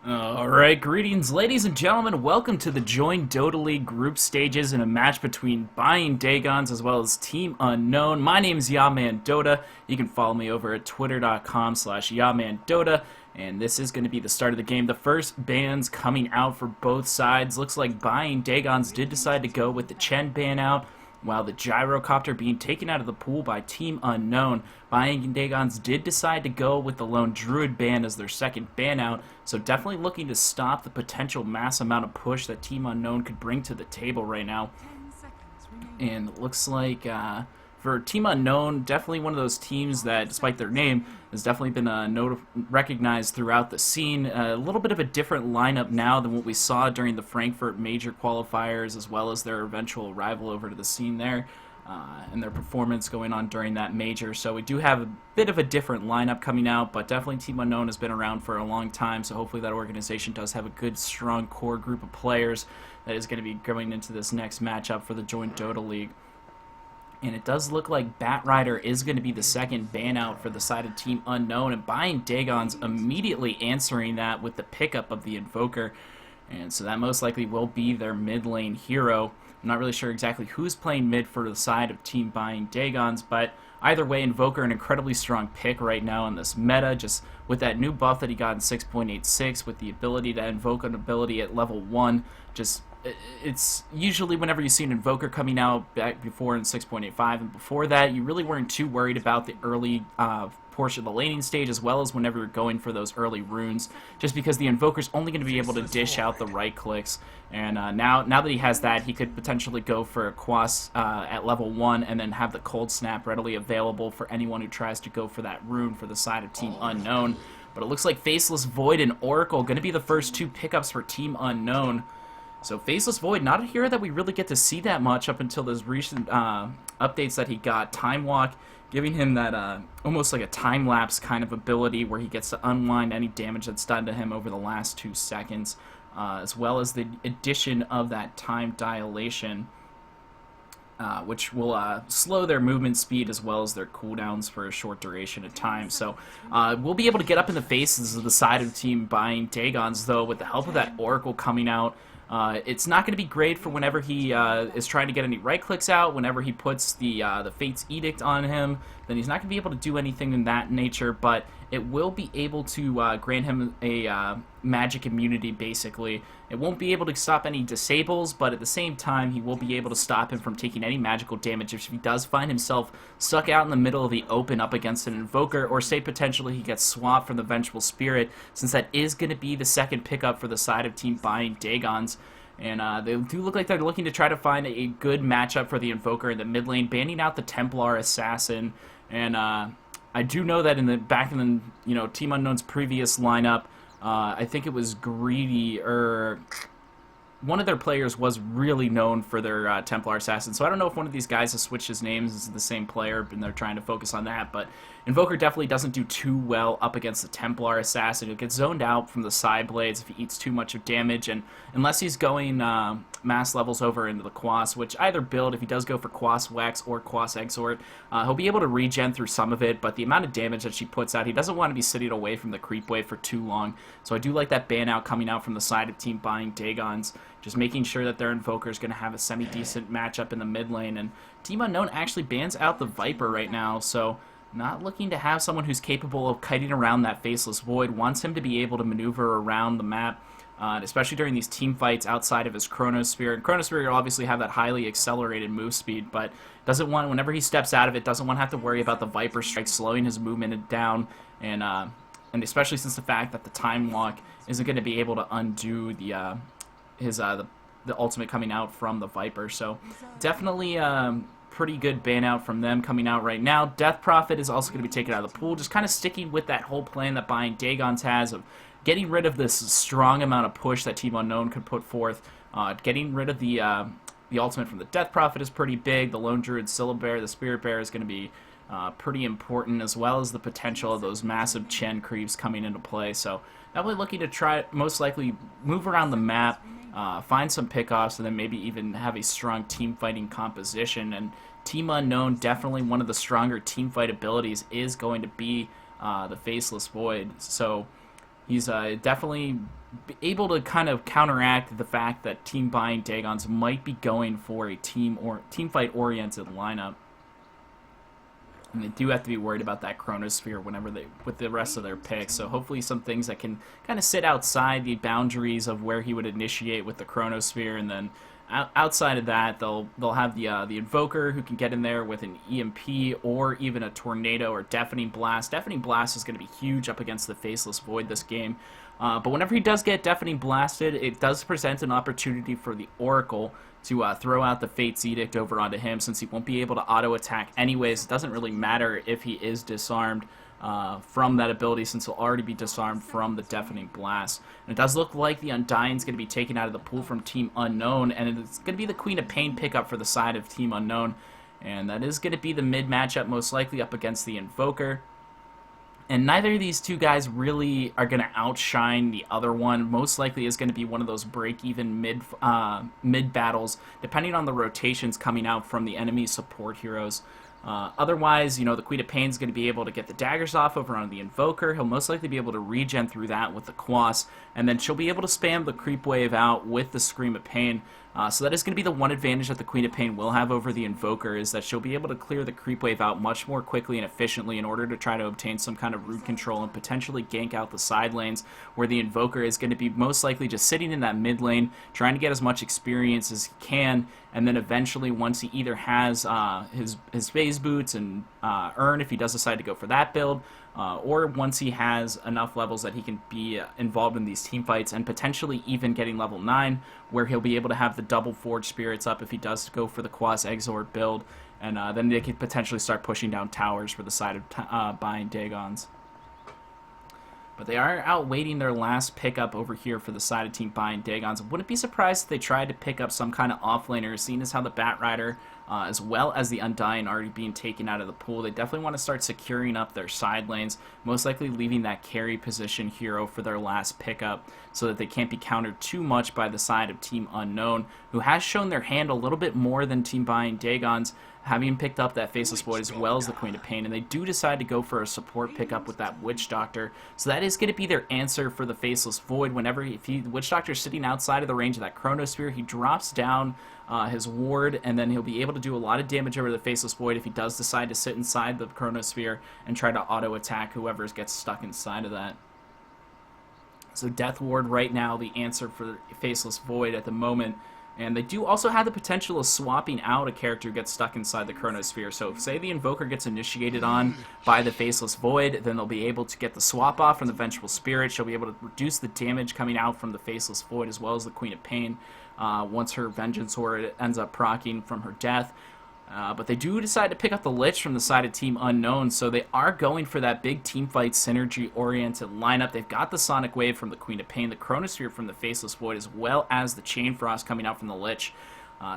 Alright, greetings ladies and gentlemen, welcome to the joinDOTA League group stages in a match between buying Dagons as well as Team Unknown. My name is jmanDOTA. You can follow me over at twitter.com/jmanDOTA, and this is going to be the start of the game. The first bans coming out for both sides. Looks like buying Dagons did decide to go with the Chen ban out, while the Gyrocopter being taken out of the pool by Team Unknown. Buying Dagons did decide to go with the Lone Druid ban as their second ban out, so definitely looking to stop the potential mass amount of push that Team Unknown could bring to the table right now. And it looks like for Team Unknown, definitely one of those teams that, despite their name, has definitely been recognized throughout the scene. A little bit of a different lineup now than what we saw during the Frankfurt major qualifiers, as well as their eventual arrival over to the scene there, and their performance going on during that major. So we do have a bit of a different lineup coming out, but definitely Team Unknown has been around for a long time, so hopefully that organization does have a good, strong core group of players that is going to be going into this next matchup for the joinDOTA League. And it does look like Batrider is going to be the second ban out for the side of Team Unknown, and buying Dagons immediately answering that with the pickup of the Invoker. And so that most likely will be their mid lane hero. I'm not really sure exactly who's playing mid for the side of Team buying Dagons, but either way, Invoker an incredibly strong pick right now in this meta, just with that new buff that he got in 6.86, with the ability to invoke an ability at level 1, just it's usually whenever you see an Invoker coming out back before in 6.85 and before that, you really weren't too worried about the early portion of the laning stage, as well as whenever you're going for those early runes, just because the Invoker's only going to be able to dish out the right clicks. And now that he has that, he could potentially go for a Quas at level 1 and then have the Cold Snap readily available for anyone who tries to go for that rune for the side of Team Unknown. But it looks like Faceless Void and Oracle going to be the first two pickups for Team Unknown. So Faceless Void, not a hero that we really get to see that much up until those recent updates that he got. Time Walk, giving him that almost like a time-lapse kind of ability where he gets to unwind any damage that's done to him over the last 2 seconds, as well as the addition of that time dilation, which will slow their movement speed as well as their cooldowns for a short duration of time. So we'll be able to get up in the faces of the side of the team buying Dagons, though, with the help of that Oracle coming out. It's not going to be great for whenever he is trying to get any right clicks out. Whenever he puts the Fate's Edict on him, then he's not going to be able to do anything in that nature, but it will be able to grant him a magic immunity, basically. It won't be able to stop any disables, but at the same time, he will be able to stop him from taking any magical damage if he does find himself stuck out in the middle of the open up against an Invoker, or say potentially he gets swapped from the Vengeful Spirit, since that is going to be the second pickup for the side of Team buying Dagons. And they do look like they're looking to try to find a good matchup for the Invoker in the mid lane, banning out the Templar Assassin. And I do know that back in the Team Unknown's previous lineup, I think it was Greedy, or one of their players was really known for their Templar Assassin. So I don't know if one of these guys has switched his names, is the same player, and they're trying to focus on that. But Invoker definitely doesn't do too well up against the Templar Assassin. He'll get zoned out from the side blades if he eats too much of damage, and unless he's going mass levels over into the Quas, which either build, if he does go for Quas Wex or Quas Exort, he'll be able to regen through some of it, but the amount of damage that she puts out, he doesn't want to be sitting away from the creep wave for too long. So I do like that ban out coming out from the side of Team buying Dagons, just making sure that their Invoker is going to have a semi-decent matchup in the mid lane. And Team Unknown actually bans out the Viper right now, so not looking to have someone who's capable of kiting around that Faceless Void, wants him to be able to maneuver around the map, especially during these team fights outside of his Chronosphere. And Chronosphere will obviously have that highly accelerated move speed, but doesn't want, whenever he steps out of it, doesn't want to have to worry about the Viper Strike slowing his movement down, and especially since the fact that the Time Walk isn't going to be able to undo the ultimate coming out from the Viper. So definitely pretty good ban out from them coming out right now. Death Prophet is also going to be taken out of the pool, just kind of sticking with that whole plan that buying Dagons has of getting rid of this strong amount of push that Team Unknown could put forth. Getting rid of the ultimate from the Death Prophet is pretty big. The Lone Druid Syllabear, the Spirit Bear, is going to be pretty important, as well as the potential of those massive Chen creeps coming into play. So definitely looking to try, most likely, move around the map, find some pickoffs, and then maybe even have a strong team fighting composition. And Team Unknown, definitely one of the stronger team fight abilities is going to be the Faceless Void. So He's definitely able to kind of counteract the fact that Team Buying Dagons might be going for a team fight oriented lineup. And they do have to be worried about that Chronosphere whenever with the rest of their picks. So hopefully some things that can kind of sit outside the boundaries of where he would initiate with the Chronosphere, and then outside of that, they'll have the Invoker who can get in there with an EMP or even a Tornado or Deafening Blast. Deafening Blast is going to be huge up against the Faceless Void this game. But whenever he does get Deafening Blasted, it does present an opportunity for the Oracle to throw out the Fate's Edict over onto him, since he won't be able to auto-attack anyways. It doesn't really matter if he is disarmed from that ability, since he'll already be disarmed from the Deafening Blast. And it does look like the Undying's going to be taken out of the pool from Team Unknown, and it's going to be the Queen of Pain pickup for the side of Team Unknown. And that is going to be the mid matchup, most likely up against the Invoker. And neither of these two guys really are going to outshine the other one. Most likely is going to be one of those break-even mid battles, depending on the rotations coming out from the enemy support heroes. Otherwise, you know, the Queen of Pain is going to be able to get the daggers off over on the Invoker. He'll most likely be able to regen through that with the Quas, and then she'll be able to spam the Creep Wave out with the Scream of Pain. So that is going to be the one advantage that the Queen of Pain will have over the Invoker, is that she'll be able to clear the Creep Wave out much more quickly and efficiently in order to try to obtain some kind of root control and potentially gank out the side lanes, where the Invoker is going to be most likely just sitting in that mid lane, trying to get as much experience as he can, and then eventually, once he either has his phase boots and Urn, if he does decide to go for that build, or once he has enough levels that he can be involved in these team fights, and potentially even getting level 9, where he'll be able to have the double Forge Spirits up if he does go for the Quas Exort build, and then they could potentially start pushing down towers for the side of buying Dagons. But they are out waiting their last pickup over here for the side of Team Buying Dagons. Wouldn't be surprised if they tried to pick up some kind of offlaner, seeing as how the Batrider, as well as the Undying, already being taken out of the pool. They definitely want to start securing up their side lanes, most likely leaving that carry position hero for their last pickup, so that they can't be countered too much by the side of Team Unknown, who has shown their hand a little bit more than Team Buying Dagons, having picked up that Faceless Void as well as the Queen of Pain, and they do decide to go for a support pickup with that Witch Doctor. So that is going to be their answer for the Faceless Void. Whenever the Witch Doctor is sitting outside of the range of that Chronosphere, he drops down his ward, and then he'll be able to do a lot of damage over the Faceless Void if he does decide to sit inside the Chronosphere and try to auto-attack whoever gets stuck inside of that. So Death Ward right now, the answer for Faceless Void at the moment. And they do also have the potential of swapping out a character who gets stuck inside the Chronosphere. So if, say, the Invoker gets initiated on by the Faceless Void, then they'll be able to get the swap off from the Vengeful Spirit. She'll be able to reduce the damage coming out from the Faceless Void, as well as the Queen of Pain, once her Vengeance Sword ends up proccing from her death. But they do decide to pick up the Lich from the side of Team Unknown, so they are going for that big teamfight synergy-oriented lineup. They've got the Sonic Wave from the Queen of Pain, the Chronosphere from the Faceless Void, as well as the Chain Frost coming out from the Lich.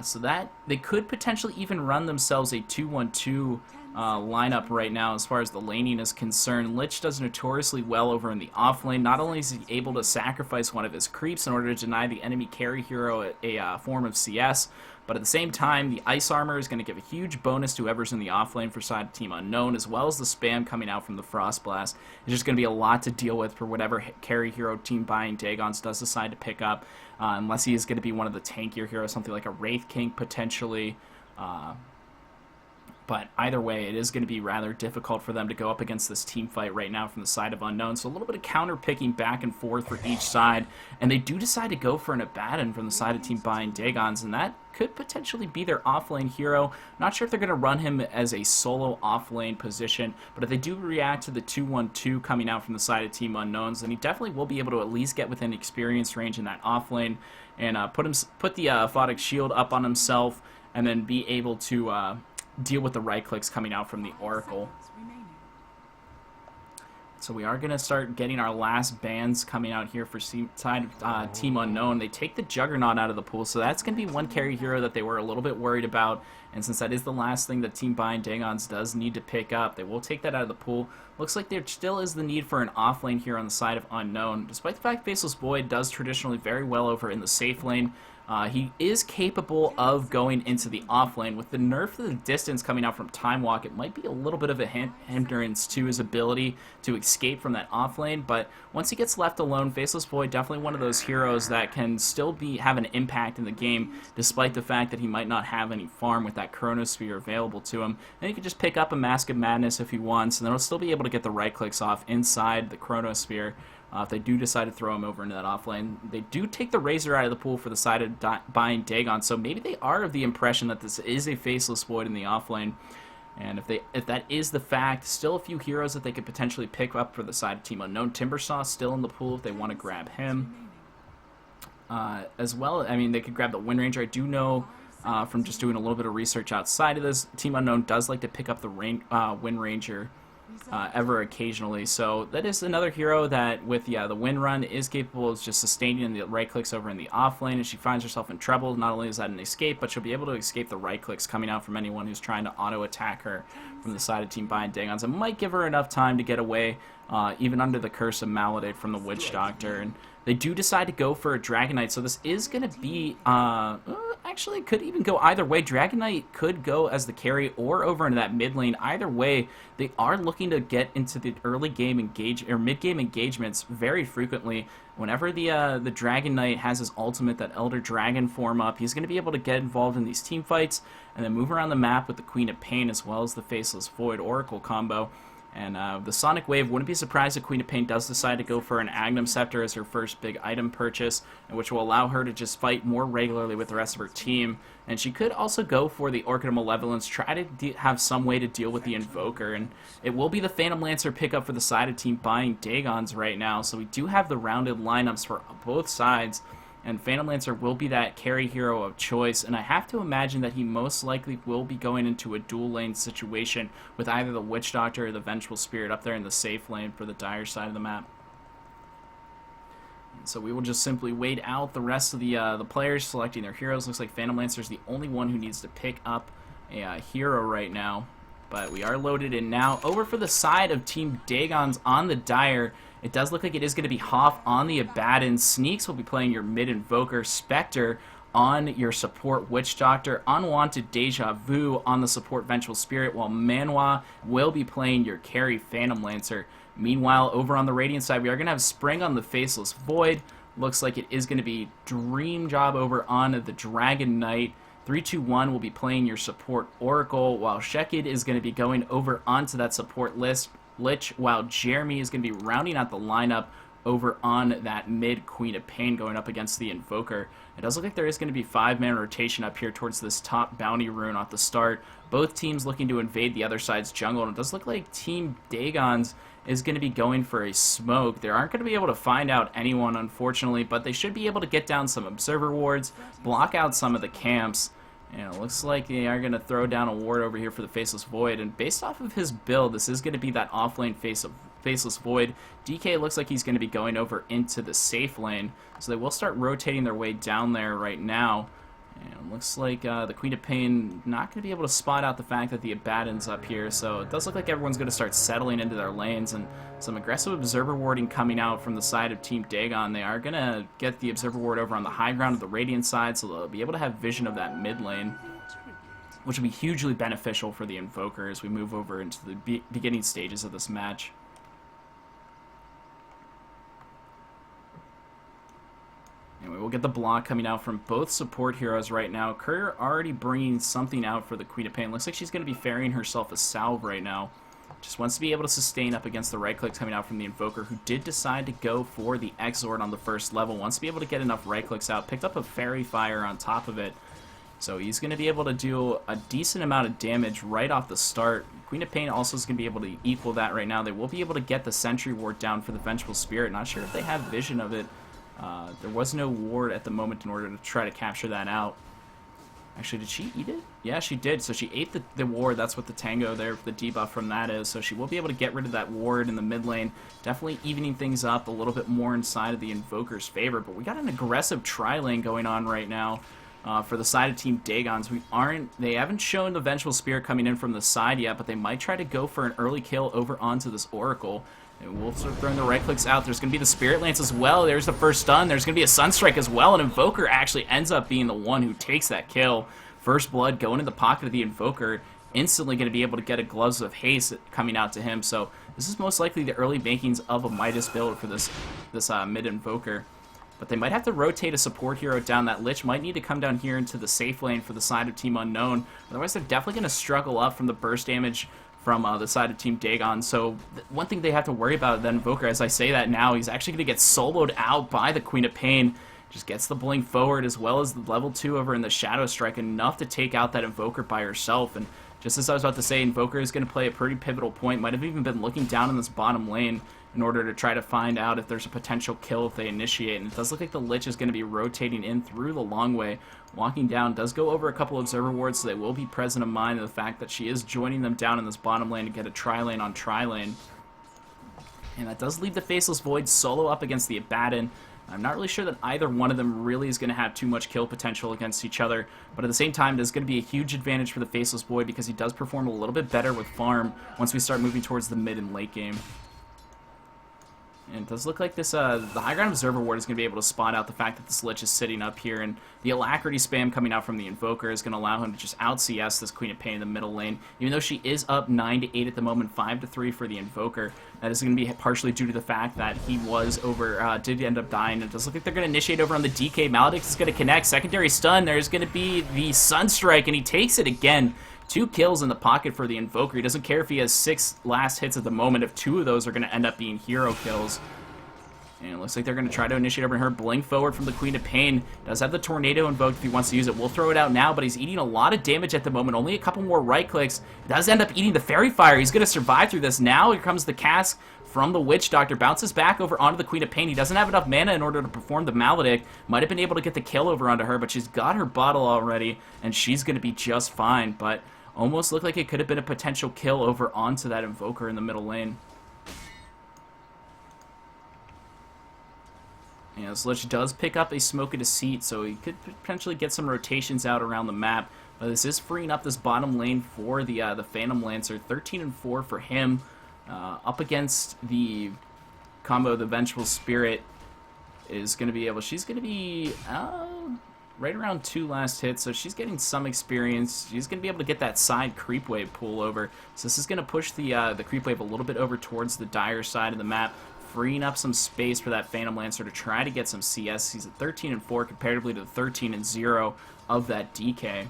So that they could potentially even run themselves a 2-1-2 lineup right now as far as the laning is concerned. Lich does notoriously well over in the off lane. Not only is he able to sacrifice one of his creeps in order to deny the enemy carry hero a form of CS, but at the same time, the Ice Armor is going to give a huge bonus to whoever's in the offlane for side Team Unknown, as well as the spam coming out from the Frost Blast. It's just going to be a lot to deal with for whatever carry hero Team Buying Dagons does decide to pick up, unless he is going to be one of the tankier heroes, something like a Wraith King potentially. But either way, it is going to be rather difficult for them to go up against this team fight right now from the side of Unknown. So a little bit of counter picking back and forth for each side. And they do decide to go for an Abaddon from the side of Team Buying Dagons, and that could potentially be their offlane hero. Not sure if they're going to run him as a solo offlane position, but if they do react to the 2-1-2 coming out from the side of Team Unknowns, then he definitely will be able to at least get within experience range in that offlane and put the Aphotic Shield up on himself, and then be able to deal with the right clicks coming out from the Oracle. So we are going to start getting our last bans coming out here for side Team Unknown. They take the Juggernaut out of the pool, so that's going to be one carry hero that they were a little bit worried about. And since that is the last thing that Team Buying Dagons does need to pick up, they will take that out of the pool. Looks like there still is the need for an offlane here on the side of Unknown. Despite the fact Faceless Void does traditionally very well over in the safe lane, He is capable of going into the off lane. With the nerf of the distance coming out from Time Walk, it might be a little bit of a hindrance to his ability to escape from that off lane, but once he gets left alone, Faceless Void, definitely one of those heroes that can still have an impact in the game, despite the fact that he might not have any farm with that Chronosphere available to him. And he can just pick up a Mask of Madness if he wants, and then he'll still be able to get the right clicks off inside the Chronosphere. If they do decide to throw him over into that offlane. They do take the Razor out of the pool for the side of buying Dagon, so maybe they are of the impression that this is a Faceless Void in the offlane. And if that is the fact, still a few heroes that they could potentially pick up for the side of Team Unknown. Timbersaw still in the pool if they want to grab him. As well, I mean, they could grab the Wind Ranger. I do know from just doing a little bit of research outside of this, Team Unknown does like to pick up the Wind Ranger ever occasionally, so that is another hero that with the Wind Run is capable of just sustaining the right clicks over in the off lane. If she finds herself in trouble, not only is that an escape, but she'll be able to escape the right clicks coming out from anyone who's trying to auto attack her from the side of Team Buying Dagons. It might give her enough time to get away even under the curse of Malady from the Witch Doctor. And they do decide to go for a Dragon Knight, so this is going to be, actually it could even go either way. Dragon Knight could go as the carry or over into that mid lane. Either way, they are looking to get into the early game mid game engagements very frequently. Whenever the Dragon Knight has his ultimate, that Elder Dragon form up, he's going to be able to get involved in these team fights and then move around the map with the Queen of Pain as well as the Faceless Void Oracle combo. And the Sonic Wave, wouldn't be surprised if Queen of Pain does decide to go for an Agnum Scepter as her first big item purchase, which will allow her to just fight more regularly with the rest of her team. And she could also go for the Orchid of Malevolence, try to have some way to deal with the Invoker. And it will be the Phantom Lancer pickup for the side of Team Buying Dagons right now, so we do have the rounded lineups for both sides. And Phantom Lancer will be that carry hero of choice, and I have to imagine that he most likely will be going into a dual lane situation with either the Witch Doctor or the Vengeful Spirit up there in the safe lane for the dire side of the map. And so we will just simply wait out the rest of the players selecting their heroes. Looks like Phantom Lancer is the only one who needs to pick up a hero right now. But we are loaded in now. Over for the side of Team Dagons on the Dire, it does look like it is going to be Hoff on the Abaddon. Sneaks will be playing your mid-invoker. Spectre on your support Witch Doctor. Unwanted Deja Vu on the support Vengeful Spirit, while Manhwa will be playing your carry Phantom Lancer. Meanwhile, over on the Radiant side, we are going to have Spring on the Faceless Void. Looks like it is going to be Dream Job over on the Dragon Knight. 3-2-1 will be playing your support Oracle, while Shekid is going to be going over onto that support list. Lich, while Jeremy is going to be rounding out the lineup over on that mid Queen of Pain going up against the Invoker. It does look like there is going to be 5-man rotation up here towards this top bounty rune at the start. Both teams looking to invade the other side's jungle, and it does look like Team Dagons is going to be going for a smoke. They aren't going to be able to find out anyone, unfortunately, but they should be able to get down some observer wards, block out some of the camps. And it looks like they are going to throw down a ward over here for the Faceless Void. And based off of his build, this is going to be that offlane Faceless Void. DK looks like he's going to be going over into the safe lane. So they will start rotating their way down there right now. And it looks like the Queen of Pain not going to be able to spot out the fact that the Abaddon's up here. So it does look like everyone's going to start settling into their lanes. And some aggressive Observer Warding coming out from the side of Team Dagon. They are going to get the Observer Ward over on the high ground of the Radiant side, so they'll be able to have vision of that mid lane, which will be hugely beneficial for the Invoker as we move over into the beginning stages of this match. And we will get the block coming out from both support heroes right now. Courier already bringing something out for the Queen of Pain. Looks like she's going to be ferrying herself a salve right now. Just wants to be able to sustain up against the right clicks coming out from the Invoker, who did decide to go for the Exort on the first level. Wants to be able to get enough right clicks out. Picked up a Fairy Fire on top of it. So he's going to be able to do a decent amount of damage right off the start. Queen of Pain also is going to be able to equal that right now. They will be able to get the Sentry Ward down for the Vengeful Spirit. Not sure if they have vision of it. There was no ward at the moment in order to try to capture that out. Actually, did she eat it? Yeah, she did. So she ate the ward. That's what the tango there, the debuff from that is. So she will be able to get rid of that ward in the mid lane. Definitely evening things up a little bit more inside of the Invoker's favor. But we got an aggressive tri-lane going on right now for the side of Team Dagons. They haven't shown the Vengeful Spirit coming in from the side yet, but they might try to go for an early kill over onto this Oracle. And Wolves are throwing the right clicks out. There's going to be the Spirit Lance as well. There's the first stun. There's going to be a Sunstrike as well. And Invoker actually ends up being the one who takes that kill. First blood going in the pocket of the Invoker. Instantly going to be able to get a Gloves of Haste coming out to him. So this is most likely the early makings of a Midas build for this mid Invoker. But they might have to rotate a support hero down. That Lich might need to come down here into the safe lane for the side of Team Unknown. Otherwise, they're definitely going to struggle up from the burst damage from the side of Team Dagon. So one thing they have to worry about, that Invoker, as I say that now, he's actually going to get soloed out by the Queen of Pain. Just gets the blink forward as well as the level 2 over in the Shadow Strike, enough to take out that Invoker by herself. And just as I was about to say, Invoker is going to play a pretty pivotal point. Might have even been looking down in this bottom lane in order to try to find out if there's a potential kill if they initiate. And it does look like the Lich is going to be rotating in through the long way. Walking down, does go over a couple Observer wards, so they will be present in mind of the fact that she is joining them down in this bottom lane to get a tri-lane on tri-lane. And that does leave the Faceless Void solo up against the Abaddon. I'm not really sure that either one of them really is going to have too much kill potential against each other, but at the same time, there's going to be a huge advantage for the Faceless Void because he does perform a little bit better with farm once we start moving towards the mid and late game. And it does look like this, the High Ground Observer Ward is going to be able to spot out the fact that this Lich is sitting up here, and the Alacrity spam coming out from the Invoker is going to allow him to just out-CS this Queen of Pain in the middle lane. Even though she is up 9-8 at the moment, 5-3 for the Invoker, that is going to be partially due to the fact that he was over, did end up dying. It does look like they're going to initiate over on the DK. Maledict is going to connect. Secondary stun. There's going to be the Sunstrike, and he takes it again. 2 kills in the pocket for the Invoker. He doesn't care if he has 6 last hits at the moment, if 2 of those are going to end up being hero kills. And it looks like they're going to try to initiate over her. Blink forward from the Queen of Pain. Does have the Tornado invoked if he wants to use it. We'll throw it out now, but he's eating a lot of damage at the moment. Only a couple more right clicks. Does end up eating the Fairy Fire. He's going to survive through this. Now here comes the cast from the Witch Doctor. Bounces back over onto the Queen of Pain. He doesn't have enough mana in order to perform the Maledict. Might have been able to get the kill over onto her, but she's got her bottle already, and she's going to be just fine. But almost looked like it could have been a potential kill over onto that Invoker in the middle lane. You know, this Lich does pick up a Smoke of Deceit, so he could potentially get some rotations out around the map. But this is freeing up this bottom lane for the Phantom Lancer. 13-4 for him, up against the combo. The Vengeful Spirit is going to be able. She's going to be right around 2 last hits, so she's getting some experience. She's going to be able to get that side creep wave pull over. So this is going to push the creep wave a little bit over towards the dire side of the map, freeing up some space for that Phantom Lancer to try to get some CS. He's at 13-4 comparatively to the 13-0 of that DK.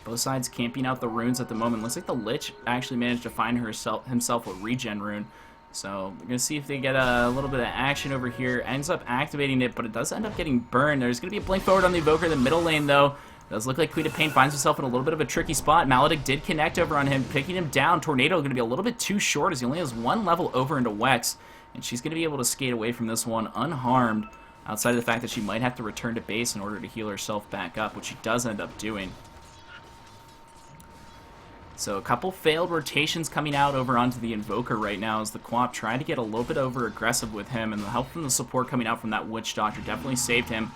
Both sides camping out the runes at the moment. Looks like the Lich actually managed to find himself a regen rune. So we're going to see if they get a little bit of action over here. Ends up activating it, but it does end up getting burned. There's going to be a blink forward on the Invoker in the middle lane, though. Does look like Queen of Pain finds himself in a little bit of a tricky spot. Maledict did connect over on him, picking him down. Tornado going to be a little bit too short as he only has 1 level over into Wex. And she's going to be able to skate away from this one unharmed, outside of the fact that she might have to return to base in order to heal herself back up, which she does end up doing. So a couple failed rotations coming out over onto the Invoker right now as the Quap tried to get a little bit over aggressive with him, and the help from the support coming out from that Witch Doctor definitely saved him.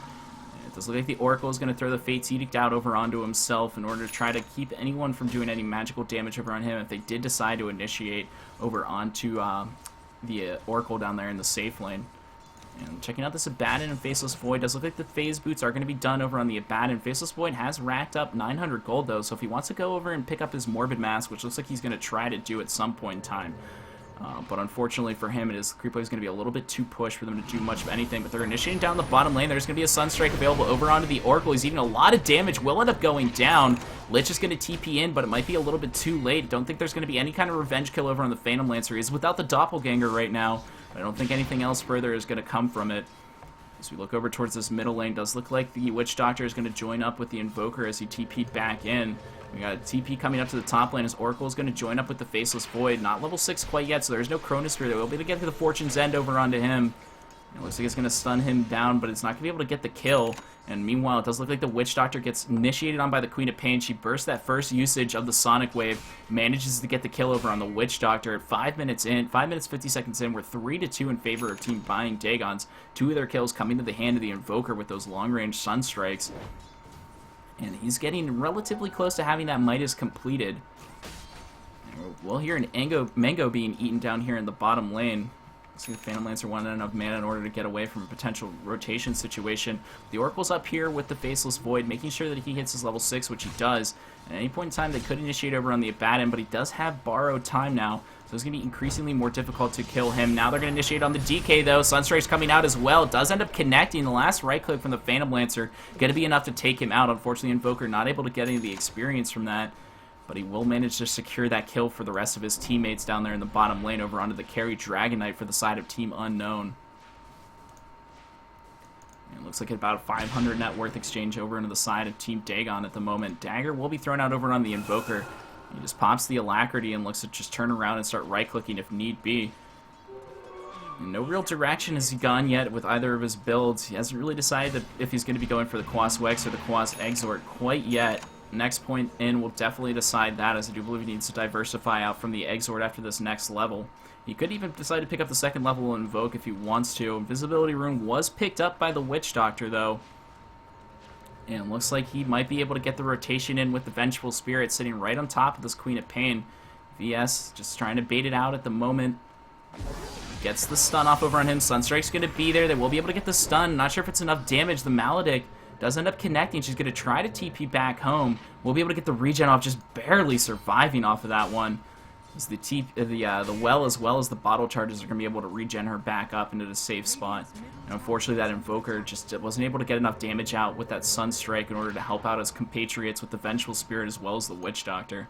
It does look like the Oracle is going to throw the Fate's Edict out over onto himself in order to try to keep anyone from doing any magical damage over on him if they did decide to initiate over onto the Oracle down there in the safe lane. And checking out this Abaddon and Faceless Void, does look like the phase boots are going to be done over on the Abaddon. Faceless Void has racked up 900 gold though, so if he wants to go over and pick up his Morbid Mask, which looks like he's going to try to do at some point in time. But unfortunately for him, Creep Wave is going to be a little bit too pushed for them to do much of anything. But they're initiating down the bottom lane. There's going to be a Sunstrike available over onto the Oracle. He's eating a lot of damage. Will end up going down. Lich is going to TP in, but it might be a little bit too late. Don't think there's going to be any kind of revenge kill over on the Phantom Lancer. He's without the Doppelganger right now. But I don't think anything else further is going to come from it. As we look over towards this middle lane, does look like the Witch Doctor is going to join up with the Invoker as he TP'd back in. We got a TP coming up to the top lane as Oracle is going to join up with the Faceless Void. Not level 6 quite yet, so there's no Chronosphere. They will be able to get to the Fortune's End over onto him. It looks like it's going to stun him down, but it's not going to be able to get the kill. And meanwhile, it does look like the Witch Doctor gets initiated on by the Queen of Pain. She bursts that first usage of the Sonic Wave, manages to get the kill over on the Witch Doctor at 5 minutes in, 5 minutes 50 seconds in. We're 3-2 in favor of Team Buying Dagons. 2 of their kills coming to the hand of the Invoker with those long-range Sunstrikes. And he's getting relatively close to having that Midas completed. We'll hear an mango being eaten down here in the bottom lane. See the Phantom Lancer wanted enough mana in order to get away from a potential rotation situation. The Oracle's up here with the Faceless Void, making sure that he hits his level 6, which he does. At any point in time, they could initiate over on the Abaddon, but he does have borrowed time now, so it's going to be increasingly more difficult to kill him. Now they're going to initiate on the DK, though. Sunstrike's coming out as well. Does end up connecting. The last right-click from the Phantom Lancer going to be enough to take him out. Unfortunately, Invoker not able to get any of the experience from that. But he will manage to secure that kill for the rest of his teammates down there in the bottom lane over onto the carry Dragon Knight for the side of Team Unknown. And it looks like about a 500 net worth exchange over into the side of Team Dagon at the moment. Dagger will be thrown out over on the Invoker. He just pops the Alacrity and looks to just turn around and start right-clicking if need be. And no real direction has he gone yet with either of his builds. He hasn't really decided if he's going to be going for the Quas Wex or the Quas Exort quite yet. Next point in will definitely decide that, as I do believe he needs to diversify out from the Exort after this next level. He could even decide to pick up the second level Invoke if he wants to. Invisibility Rune was picked up by the Witch Doctor, though. And it looks like he might be able to get the rotation in with the Vengeful Spirit sitting right on top of this Queen of Pain. VS just trying to bait it out at the moment. Gets the stun off over on him. Sunstrike's going to be there. They will be able to get the stun. Not sure if it's enough damage. The Maledict does end up connecting. She's going to try to TP back home. We'll be able to get the regen off, just barely surviving off of that one. As the well as well as the bottle charges are going to be able to regen her back up into the safe spot. And unfortunately, that Invoker just wasn't able to get enough damage out with that Sunstrike in order to help out his compatriots with the Vengeful Spirit as well as the Witch Doctor.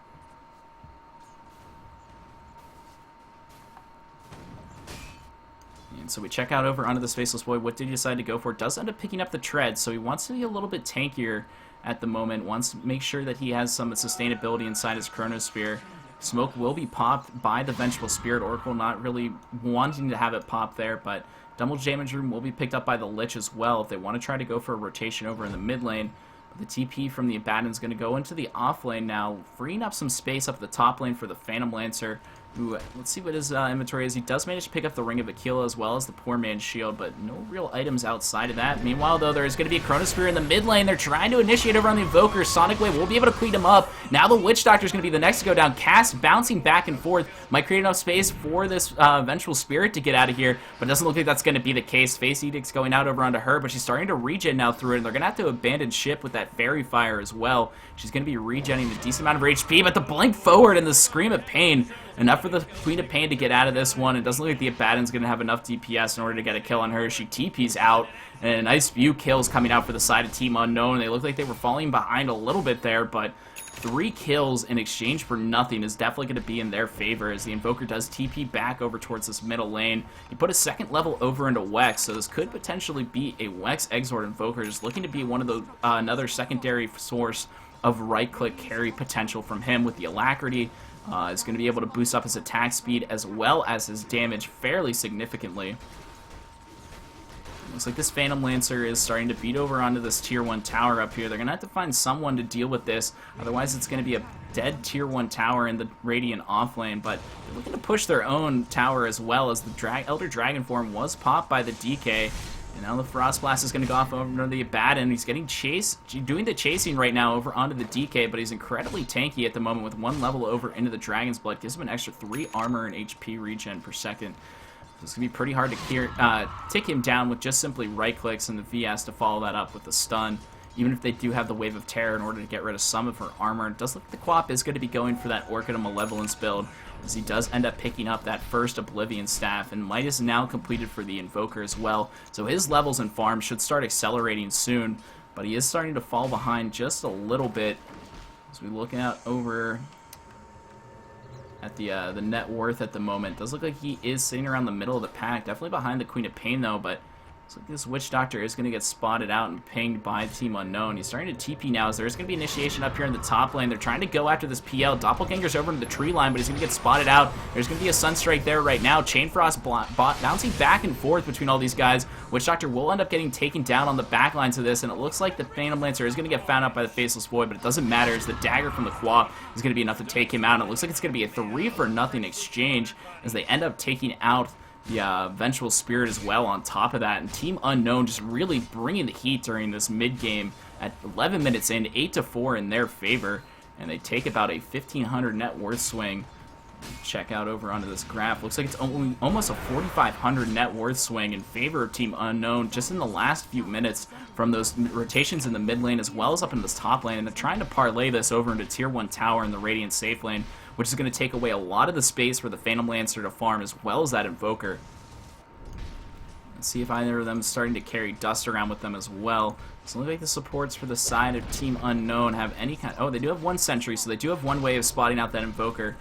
And so we check out over onto this Faceless Void. What did he decide to go for? Does end up picking up the Tread, so he wants to be a little bit tankier at the moment. Wants to make sure that he has some sustainability inside his Chronosphere. Smoke will be popped by the Vengeful Spirit. Oracle not really wanting to have it pop there, but Double Damage Room will be picked up by the Lich as well if they want to try to go for a rotation over in the mid lane. But the TP from the Abaddon is going to go into the off lane now, freeing up some space up the top lane for the Phantom Lancer. Who, let's see what his inventory is. He does manage to pick up the Ring of Aquila as well as the Poor Man's Shield, but no real items outside of that. Meanwhile, though, there's going to be a Chronosphere in the mid lane. They're trying to initiate over on the Invoker. Sonic Wave will be able to clean him up. Now the Witch Doctor is going to be the next to go down. Cast bouncing back and forth. Might create enough space for this Vengeful Spirit to get out of here, but it doesn't look like that's going to be the case. Face Edict's going out over onto her, but she's starting to regen now through it, and they're going to have to abandon ship with that Fairy Fire as well. She's going to be regenning a decent amount of HP, but the Blink Forward and the Scream of Pain, enough for the Queen of Pain to get out of this one. It doesn't look like the Abaddon's going to have enough DPS in order to get a kill on her. She TP's out, and a nice few kills coming out for the side of Team Unknown. They look like they were falling behind a little bit there, but 3 kills in exchange for nothing is definitely going to be in their favor, as the Invoker does TP back over towards this middle lane. He put a second level over into Wex, so this could potentially be a Wex Exort Invoker, just looking to be one of the another secondary source of right-click carry potential from him with the Alacrity. Is going to be able to boost up his attack speed as well as his damage fairly significantly. Looks like this Phantom Lancer is starting to beat over onto this Tier 1 tower up here. They're going to have to find someone to deal with this. Otherwise, it's going to be a dead Tier 1 tower in the Radiant offlane. But they're looking to push their own tower as well, as the Elder Dragon form was popped by the DK. And now the Frost Blast is going to go off over the Abaddon. He's getting chased, doing the chasing right now over onto the DK, but he's incredibly tanky at the moment with 1 level over into the Dragon's Blood. Gives him an extra 3 armor and HP regen per second. So it's going to be pretty hard to tick him down with just simply right clicks, and the VS to follow that up with a stun. Even if they do have the Wave of Terror in order to get rid of some of her armor. It does look like the Quap is going to be going for that Orchid of Malevolence build, as he does end up picking up that first Oblivion Staff, and Might is now completed for the Invoker as well. So his levels and farm should start accelerating soon, but he is starting to fall behind just a little bit. As we look out over at the net worth at the moment, it does look like he is sitting around the middle of the pack, definitely behind the Queen of Pain though, but looks like this Witch Doctor is going to get spotted out and pinged by Team Unknown. He's starting to TP now, as there's going to be initiation up here in the top lane. They're trying to go after this PL. Doppelganger's over to the tree line, but he's going to get spotted out. There's going to be a Sunstrike there right now. Chain Frost bouncing back and forth between all these guys. Witch Doctor will end up getting taken down on the back lines of this, and it looks like the Phantom Lancer is going to get found out by the Faceless Void, but it doesn't matter, as the dagger from the Quap is going to be enough to take him out. And it looks like it's going to be a 3-for-0 exchange, as they end up taking out the Vengeful Spirit as well on top of that. And Team Unknown just really bringing the heat during this mid-game at 11 minutes in, 8-4 in their favor. And they take about a 1,500 net worth swing Check out over onto this graph. Looks like it's only almost a 4,500 net worth swing in favor of Team Unknown just in the last few minutes from those rotations in the mid lane as well as up in this top lane. And they're trying to parlay this over into Tier 1 Tower in the Radiant safe lane, which is going to take away a lot of the space for the Phantom Lancer to farm as well as that Invoker. Let's see if either of them is starting to carry dust around with them as well. So it looks like the supports for the side of Team Unknown have any kind... Oh, they do have one sentry, so they do have one way of spotting out that Invoker.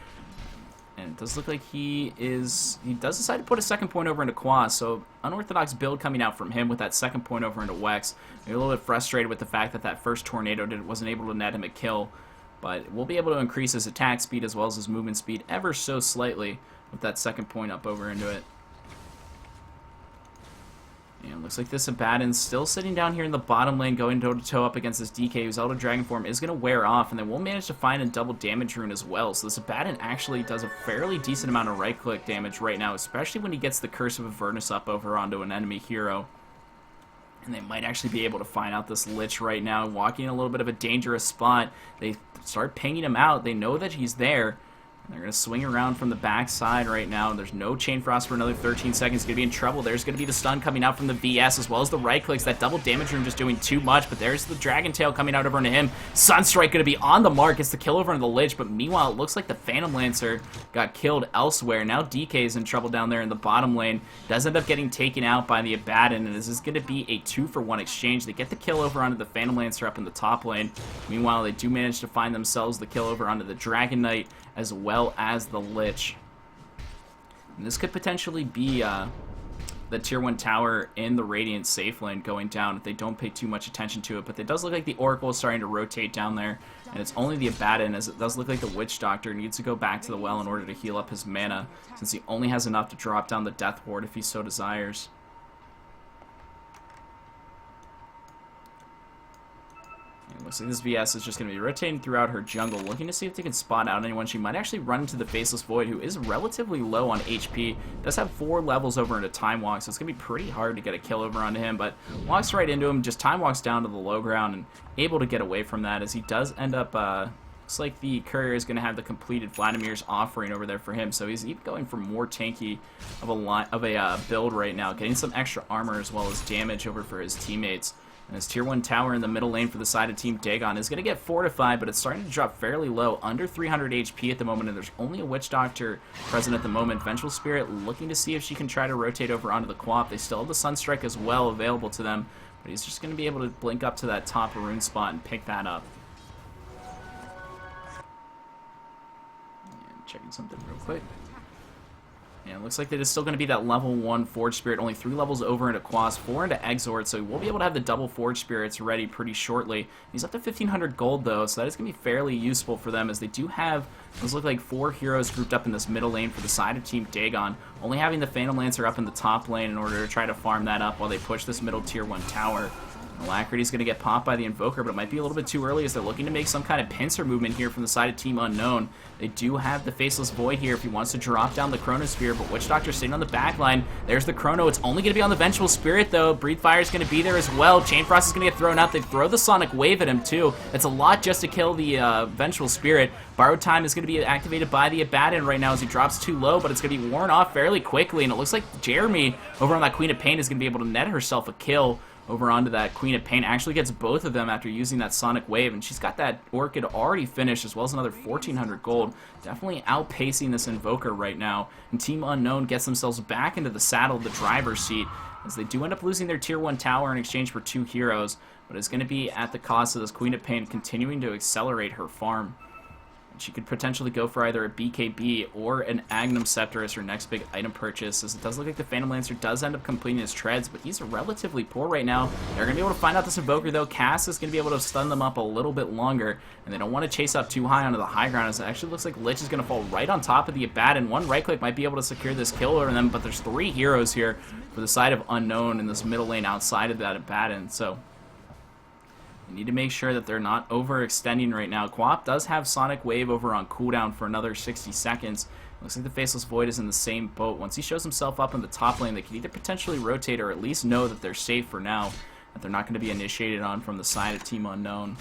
And it does look like he does decide to put a second point over into Quas, so unorthodox build coming out from him with that second point over into Wex. Maybe a little bit frustrated with the fact that that first tornado wasn't able to net him a kill, but we'll be able to increase his attack speed as well as his movement speed ever so slightly with that second point up over into it. And looks like this Abaddon's still sitting down here in the bottom lane going toe-to-toe up against this DK, whose Elder Dragon form is going to wear off, and then we'll manage to find a double damage rune as well. So this Abaddon actually does a fairly decent amount of right-click damage right now, especially when he gets the Curse of Avernus up over onto an enemy hero. And they might actually be able to find out this Lich right now, walking in a little bit of a dangerous spot. They start pinging him out. They know that he's there. They're going to swing around from the backside right now. There's no Chain Frost for another 13 seconds. Going to be in trouble. There's going to be the stun coming out from the VS as well as the right clicks. That double damage room just doing too much, but there's the Dragon Tail coming out over into him. Sunstrike going to be on the mark. It's the kill over into the Lich, but meanwhile, it looks like the Phantom Lancer got killed elsewhere. Now DK is in trouble down there in the bottom lane. Does end up getting taken out by the Abaddon, and this is going to be a 2-for-1 exchange. They get the kill over onto the Phantom Lancer up in the top lane. Meanwhile, they do manage to find themselves the kill over onto the Dragon Knight as well as the Lich. And this could potentially be the Tier 1 tower in the Radiant safe lane going down if they don't pay too much attention to it. But it does look like the Oracle is starting to rotate down there, and it's only the Abaddon, as it does look like the Witch Doctor needs to go back to the well in order to heal up his mana, since he only has enough to drop down the Death Ward if he so desires. Looks like this VS is just going to be rotating throughout her jungle, looking to see if they can spot out anyone. She might actually run into the Faceless Void, who is relatively low on HP. Does have 4 levels over into Time Walk, so it's going to be pretty hard to get a kill over onto him, but walks right into him, just Time Walks down to the low ground and able to get away from that as he does end up... looks like the Courier is going to have the completed Vladimir's offering over there for him, so he's even going for more tanky of a build right now, getting some extra armor as well as damage over for his teammates. And his Tier 1 tower in the middle lane for the side of Team Dagon is going to get fortified, but it's starting to drop fairly low, under 300 HP at the moment, and there's only a Witch Doctor present at the moment. Vengeful Spirit looking to see if she can try to rotate over onto the Quap. They still have the Sunstrike as well available to them, but he's just going to be able to blink up to that top rune spot and pick that up. And checking something real quick. And it looks like it is still going to be that level 1 Forge Spirit, only 3 levels over into Quas, 4 into Exort, so we'll be able to have the double Forge Spirits ready pretty shortly. He's up to 1,500 gold, though, so that is going to be fairly useful for them, as they do have, those look like 4 heroes grouped up in this middle lane for the side of Team Dagon, only having the Phantom Lancer up in the top lane in order to try to farm that up while they push this middle Tier 1 tower. Alacrity's going to get popped by the Invoker, but it might be a little bit too early as they're looking to make some kind of pincer movement here from the side of Team Unknown. They do have the Faceless Void here if he wants to drop down the Chronosphere, but Witch Doctor's sitting on the back line. There's the Chrono. It's only going to be on the Vengeful Spirit, though. Breathe Fire is going to be there as well. Chain Frost is going to get thrown out. They throw the Sonic Wave at him, too. It's a lot just to kill the Vengeful Spirit. Borrowed Time is going to be activated by the Abaddon right now as he drops too low, but it's going to be worn off fairly quickly, and it looks like Jeremy over on that Queen of Pain is going to be able to net herself a kill over onto that Queen of Pain. Actually gets both of them after using that Sonic Wave, and she's got that Orchid already finished as well as another 1,400 gold. Definitely outpacing this Invoker right now, and Team Unknown gets themselves back into the saddle, the driver's seat, as they do end up losing their Tier 1 tower in exchange for 2 heroes, but it's going to be at the cost of this Queen of Pain continuing to accelerate her farm. She could potentially go for either a BKB or an Agnum Scepter as her next big item purchase, as it does look like the Phantom Lancer does end up completing his treads, but he's relatively poor right now. They're going to be able to find out this Invoker, though. Cass is going to be able to stun them up a little bit longer, and they don't want to chase up too high onto the high ground, as it actually looks like Lich is going to fall right on top of the Abaddon. One right click might be able to secure this kill over them, but there's 3 heroes here for the side of Unknown in this middle lane outside of that Abaddon, so you need to make sure that they're not overextending right now. Quap does have Sonic Wave over on cooldown for another 60 seconds. Looks like the Faceless Void is in the same boat. Once he shows himself up in the top lane, they can either potentially rotate or at least know that they're safe for now, that they're not going to be initiated on from the side of Team Unknown.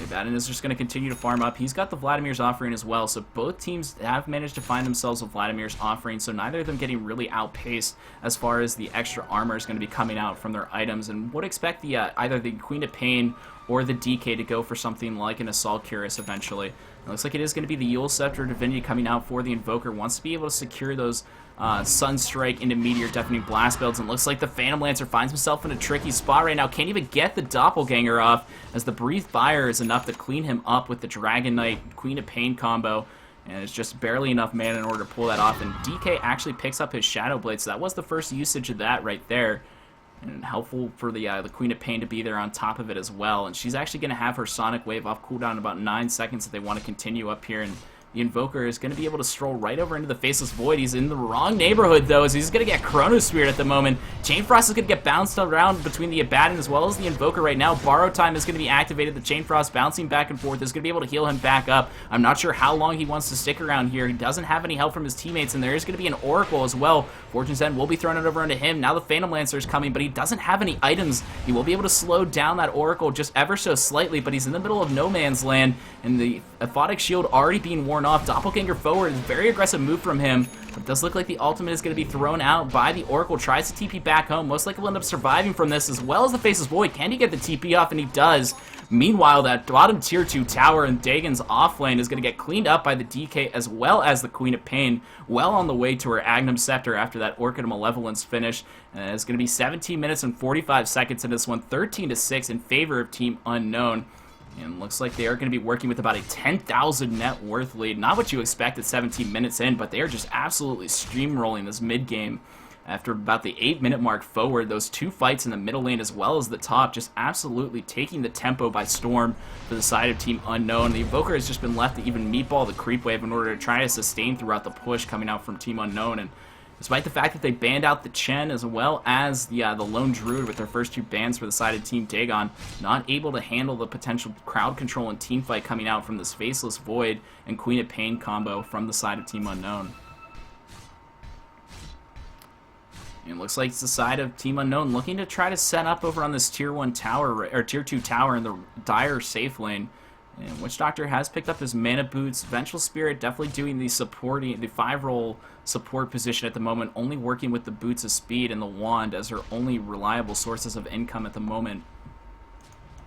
Baden is just going to continue to farm up. He's got the Vladimir's offering as well, so both teams have managed to find themselves with Vladimir's offering, so neither of them getting really outpaced as far as the extra armor is going to be coming out from their items, and would expect the either the Queen of Pain or the DK to go for something like an Assault Cuirass eventually. It looks like it is going to be the Yule Scepter Divinity coming out for the Invoker. Wants to be able to secure those Sunstrike into Meteor Deafening Blast builds, and looks like the Phantom Lancer finds himself in a tricky spot right now. Can't even get the Doppelganger off, as the Breathe Fire is enough to clean him up with the Dragon Knight Queen of Pain combo, and it's just barely enough mana in order to pull that off, and DK actually picks up his Shadow Blade, so that was the first usage of that right there. And helpful for the Queen of Pain to be there on top of it as well. And she's actually going to have her Sonic Wave off cooldown in about 9 seconds if they want to continue up here. And the Invoker is going to be able to stroll right over into the Faceless Void. He's in the wrong neighborhood, though, as he's going to get Chronosphere at the moment. Chain Frost is going to get bounced around between the Abaddon as well as the Invoker right now. Borrow Time is going to be activated. The Chain Frost bouncing back and forth is going to be able to heal him back up. I'm not sure how long he wants to stick around here. He doesn't have any help from his teammates, and there is going to be an Oracle as well. Fortune's End will be thrown over onto him. Now the Phantom Lancer is coming, but he doesn't have any items. He will be able to slow down that Oracle just ever so slightly, but he's in the middle of no man's land, and the Aphotic Shield already being worn off. Doppelganger forward is a very aggressive move from him, but it does look like the ultimate is going to be thrown out by the Oracle. Tries to TP back home. Most likely will end up surviving from this, as well as the Faceless Void. Can he get the TP off? And he does. Meanwhile, that bottom tier 2 tower in Dagon's off lane is going to get cleaned up by the DK as well as the Queen of Pain, well on the way to her Agnum Scepter after that Orchid of Malevolence finish. It's going to be 17 minutes and 45 seconds in this one, 13-6 in favor of Team Unknown. And looks like they are going to be working with about a 10,000 net worth lead. Not what you expect at 17 minutes in, but they are just absolutely steamrolling this mid-game. After about the 8-minute mark forward, those two fights in the middle lane as well as the top just absolutely taking the tempo by storm for the side of Team Unknown. The Invoker has just been left to even meatball the creep wave in order to try to sustain throughout the push coming out from Team Unknown. And despite the fact that they banned out the Chen as well as the Lone Druid with their first two bans for the side of Team Dagon, not able to handle the potential crowd control and team fight coming out from this Faceless Void and Queen of Pain combo from the side of Team Unknown. And it looks like it's the side of Team Unknown looking to try to set up over on this tier 1 tower, or tier 2 tower in the dire safe lane. And Witch Doctor has picked up his mana boots. Vengeful Spirit definitely doing the supporting, the 5-roll support position at the moment, only working with the Boots of Speed and the Wand as her only reliable sources of income at the moment.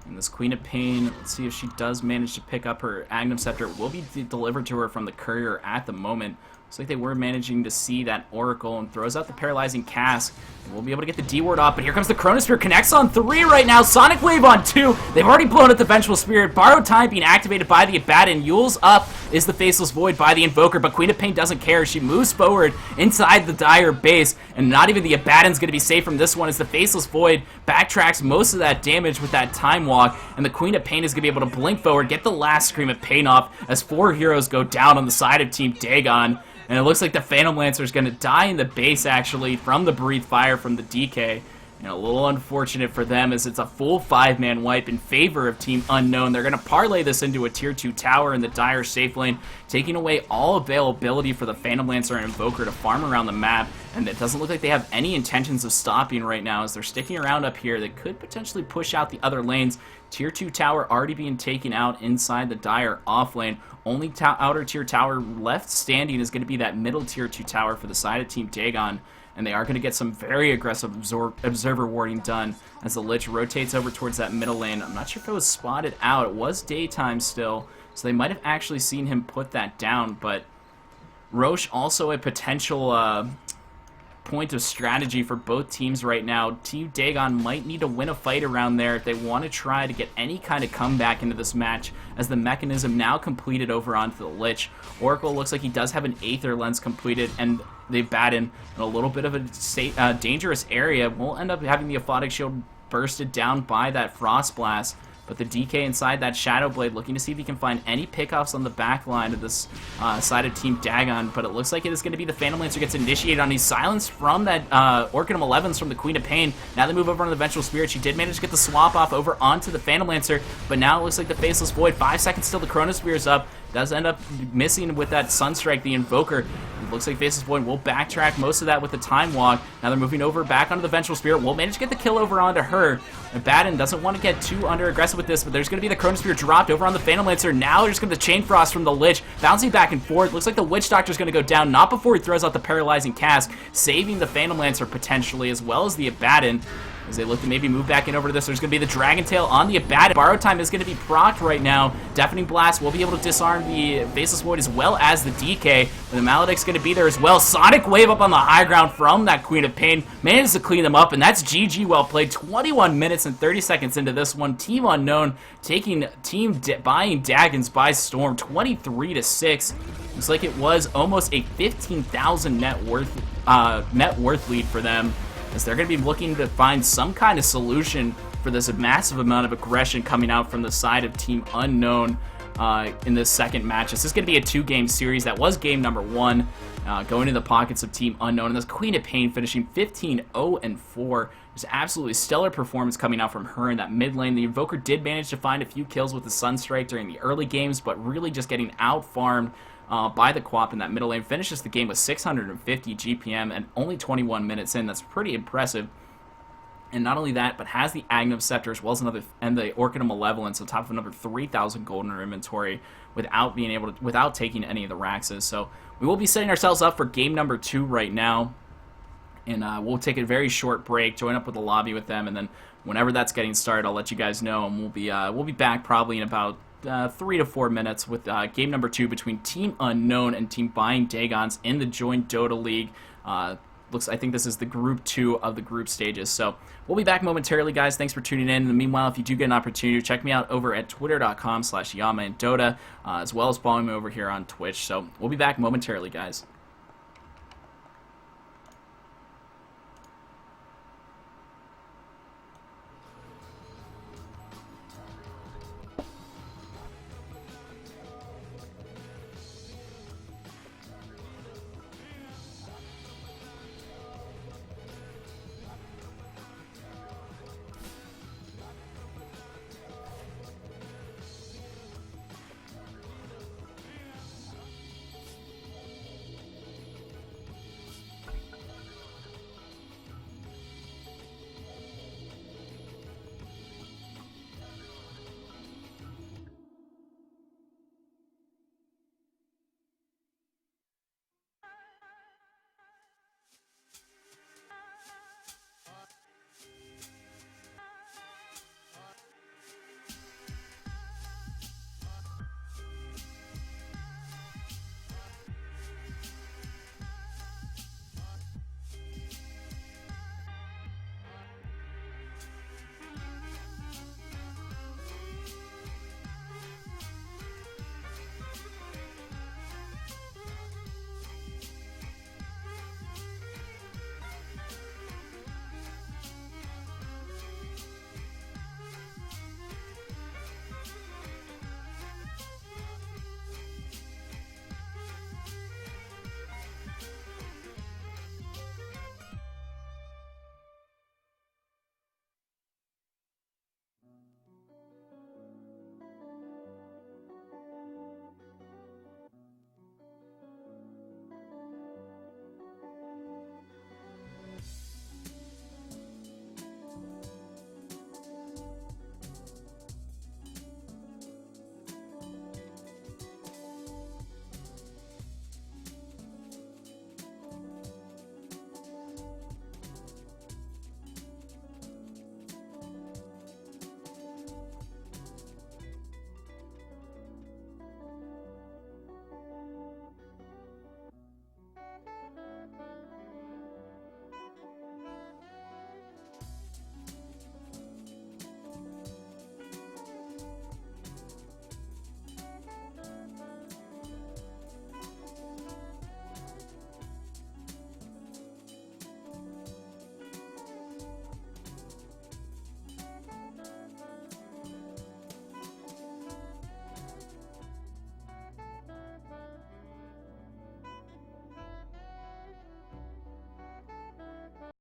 And this Queen of Pain, let's see if she does manage to pick up her Agnum Scepter. It will be delivered to her from the courier at the moment. Looks like they were managing to see that Oracle and throws out the Paralyzing Cask. And we'll be able to get the D-Ward off, but here comes the Chronosphere. Connects on 3 right now. Sonic Wave on 2. They've already blown up the Vengeful Spirit. Borrowed Time being activated by the Abaddon. Yule's up is the Faceless Void by the Invoker, but Queen of Pain doesn't care. She moves forward inside the Dire base, and not even the Abaddon's going to be safe from this one as the Faceless Void backtracks most of that damage with that Time Walk, and the Queen of Pain is going to be able to blink forward, get the last Scream of Pain off as 4 heroes go down on the side of Team Dagon. And it looks like the Phantom Lancer is going to die in the base, actually, from the Breathe Fire from the DK. And a little unfortunate for them as it's a full 5-man wipe in favor of Team Unknown. They're going to parlay this into a tier 2 tower in the dire safe lane, taking away all availability for the Phantom Lancer and Invoker to farm around the map. And it doesn't look like they have any intentions of stopping right now as they're sticking around up here. They could potentially push out the other lanes. Tier 2 tower already being taken out inside the dire off lane. Only outer tier tower left standing is going to be that middle tier 2 tower for the side of Team Dagon. And they are going to get some very aggressive observer warding done as the Lich rotates over towards that middle lane. I'm not sure if it was spotted out. It was daytime still, so they might have actually seen him put that down. But Roche also a potential point of strategy for both teams right now. Team Dagon might need to win a fight around there if they want to try to get any kind of comeback into this match, as the mechanism now completed over onto the Lich. Oracle looks like he does have an Aether Lens completed, and the Abaddon in a little bit of a dangerous area will end up having the Aphotic Shield bursted down by that Frost Blast. But the DK inside that Shadow Blade looking to see if he can find any pickoffs on the back line of this side of Team Dagon. But it looks like it is going to be the Phantom Lancer gets initiated on. He's silenced from that Orchid of Malevolence from the Queen of Pain. Now they move over on the Vengeful Spirit. She did manage to get the swap off over onto the Phantom Lancer. But now it looks like the Faceless Void. 5 seconds till the Chronosphere is up. Does end up missing with that Sunstrike, the Invoker. It looks like Faceless Void will backtrack most of that with the Time Walk. Now they're moving over back onto the Vengeful Spirit. Will manage to get the kill over onto her. Abaddon doesn't want to get too under aggressive with this, but there's going to be the Chronosphere dropped over on the Phantom Lancer. Now there's going to be the Chain Frost from the Lich, bouncing back and forth. Looks like the Witch Doctor's going to go down, not before he throws out the Paralyzing Cask, saving the Phantom Lancer potentially, as well as the Abaddon. As they look to maybe move back in over to this, there's going to be the Dragon Tail on the Abaddon. Borrow Time is going to be procced right now. Deafening Blast will be able to disarm the Faceless Void as well as the DK. And the Maledict's going to be there as well. Sonic Wave up on the high ground from that Queen of Pain. Manages to clean them up, and that's GG well played. 21 minutes and 30 seconds into this one. Team Unknown taking buying Dagons by storm, 23-6. Looks like it was almost a 15,000 net worth lead for them, as they're going to be looking to find some kind of solution for this massive amount of aggression coming out from the side of Team Unknown in this second match. This is going to be a 2-game series. That was game number 1, going in the pockets of Team Unknown. And this Queen of Pain finishing 15-0-4. There's absolutely stellar performance coming out from her in that mid lane. The Invoker did manage to find a few kills with the Sunstrike during the early games, but really just getting out-farmed by the Quap in that middle lane. Finishes the game with 650 GPM and only 21 minutes in. That's pretty impressive. And not only that, but has the Agnum Scepter as well as and the Orchidum Malevolence on top of another 3,000 gold in her inventory without taking any of the Raxes. So we will be setting ourselves up for game number 2 right now. And we'll take a very short break, join up with the lobby with them, and then whenever that's getting started, I'll let you guys know, and we'll be back probably in about 3 to 4 minutes with game number 2 between Team Unknown and Team Buying Dagons in the joinDOTA League. I think this is the Group 2 of the group stages. So we'll be back momentarily, guys. Thanks for tuning in. In the meanwhile, if you do get an opportunity, check me out over at twitter.com/YamaandDota, as well as following me over here on Twitch. So we'll be back momentarily, guys.